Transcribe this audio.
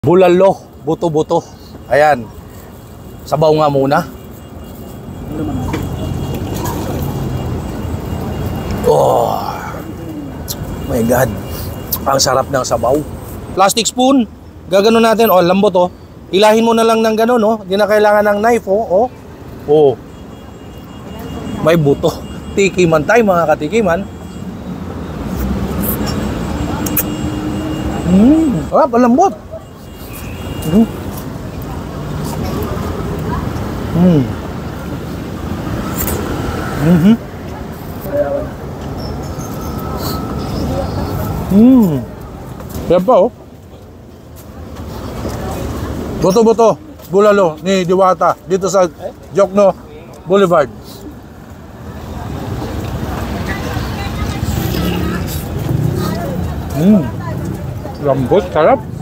Bulalo, buto-buto. Ayan. Sabaw nga muna. Oh. My God. Ang sarap ng sabaw. Plastic spoon. Gaganon natin. Oh, lambot oh. Ilahin mo na lang ng ganon oh. Hindi na kailangan ng knife oh. Oh. May buto. Tikiman tayo mga katikiman. Ah, palambot. Yan pa oh. Buto-buto, bulalo ni Diwata dito sa Jokno Boulevard. Lambot, sarap.